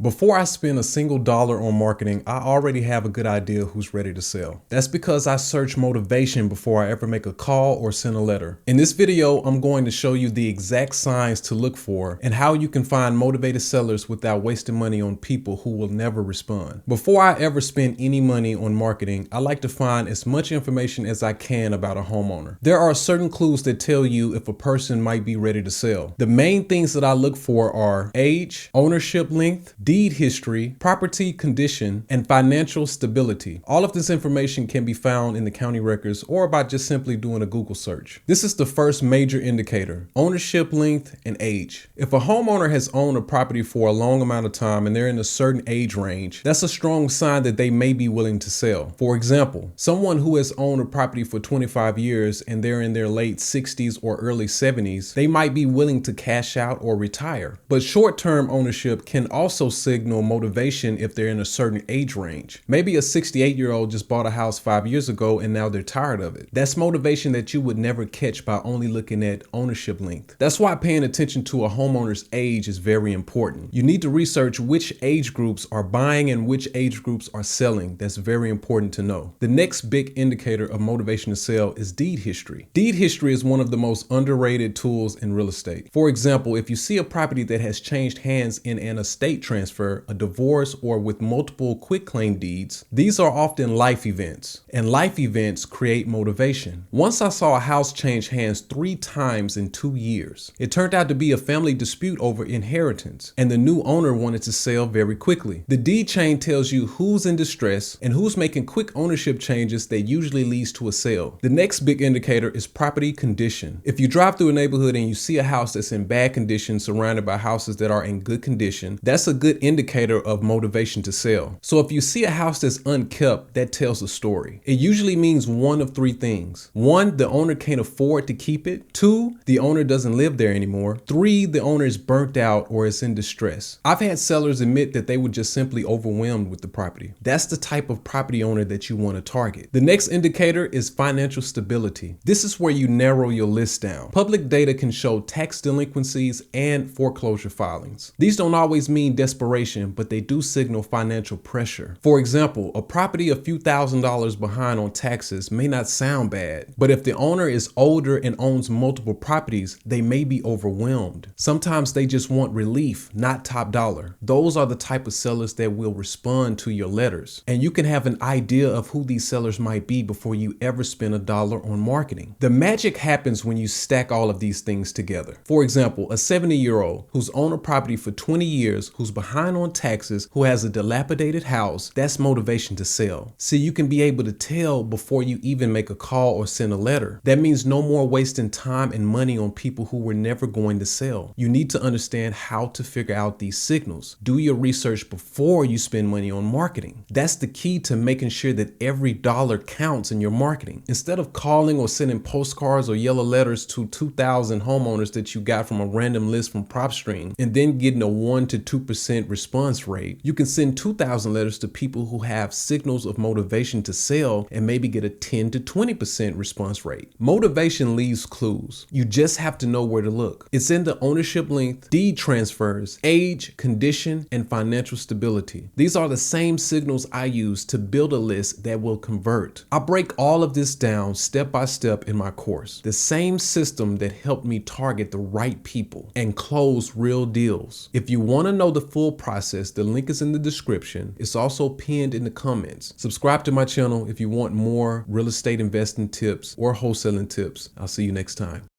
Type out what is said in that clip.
Before I spend a single dollar on marketing, I already have a good idea who's ready to sell. That's because I search motivation before I ever make a call or send a letter. In this video, I'm going to show you the exact signs to look for and how you can find motivated sellers without wasting money on people who will never respond. Before I ever spend any money on marketing, I like to find as much information as I can about a homeowner. There are certain clues that tell you if a person might be ready to sell. The main things that I look for are age, ownership length, deed history, property condition, and financial stability. All of this information can be found in the county records or by just simply doing a Google search. This is the first major indicator: ownership length and age. If a homeowner has owned a property for a long amount of time and they're in a certain age range, that's a strong sign that they may be willing to sell. For example, someone who has owned a property for 25 years and they're in their late 60s or early 70s, they might be willing to cash out or retire. But short-term ownership can also signal motivation if they're in a certain age range. Maybe a 68-year-old just bought a house 5 years ago and now they're tired of it. That's motivation that you would never catch by only looking at ownership length. That's why paying attention to a homeowner's age is very important. You need to research which age groups are buying and which age groups are selling. That's very important to know. The next big indicator of motivation to sell is deed history. Deed history is one of the most underrated tools in real estate. For example, if you see a property that has changed hands in an estate transfer, a divorce, or with multiple quitclaim deeds, these are often life events, and life events create motivation. Once I saw a house change hands 3 times in 2 years. It turned out to be a family dispute over inheritance, and the new owner wanted to sell very quickly. The deed chain tells you who's in distress and who's making quick ownership changes that usually leads to a sale. The next big indicator is property condition. If you drive through a neighborhood and you see a house that's in bad condition surrounded by houses that are in good condition, that's a good indicator of motivation to sell. So if you see a house that's unkept, that tells a story. It usually means one of 3 things. 1, the owner can't afford to keep it. 2, the owner doesn't live there anymore. 3, the owner is burnt out or is in distress. I've had sellers admit that they were just simply overwhelmed with the property. That's the type of property owner that you want to target. The next indicator is financial stability. This is where you narrow your list down. Public data can show tax delinquencies and foreclosure filings. These don't always mean desperation, but they do signal financial pressure. For example, a property a few $1,000s behind on taxes may not sound bad, but if the owner is older and owns multiple properties, they may be overwhelmed. Sometimes they just want relief, not top dollar. Those are the type of sellers that will respond to your letters. And you can have an idea of who these sellers might be before you ever spend a dollar on marketing. The magic happens when you stack all of these things together. For example, a 70-year-old who's owned a property for 20 years, who's behind on taxes, who has a dilapidated house, that's motivation to sell. See, you can be able to tell before you even make a call or send a letter. That means no more wasting time and money on people who were never going to sell. You need to understand how to figure out these signals. Do your research before you spend money on marketing. That's the key to making sure that every dollar counts in your marketing. Instead of calling or sending postcards or yellow letters to 2,000 homeowners that you got from a random list from PropStream and then getting a 1 to 2% response rate, you can send 2,000 letters to people who have signals of motivation to sell and maybe get a 10 to 20% response rate. Motivation leaves clues. You just have to know where to look. It's in the ownership length, deed transfers, age, condition, and financial stability. These are the same signals I use to build a list that will convert. I break all of this down step by step in my course. The same system that helped me target the right people and close real deals. If you want to know the full process, the link is in the description. It's also pinned in the comments. Subscribe to my channel if you want more real estate investing tips or wholesaling tips. I'll see you next time.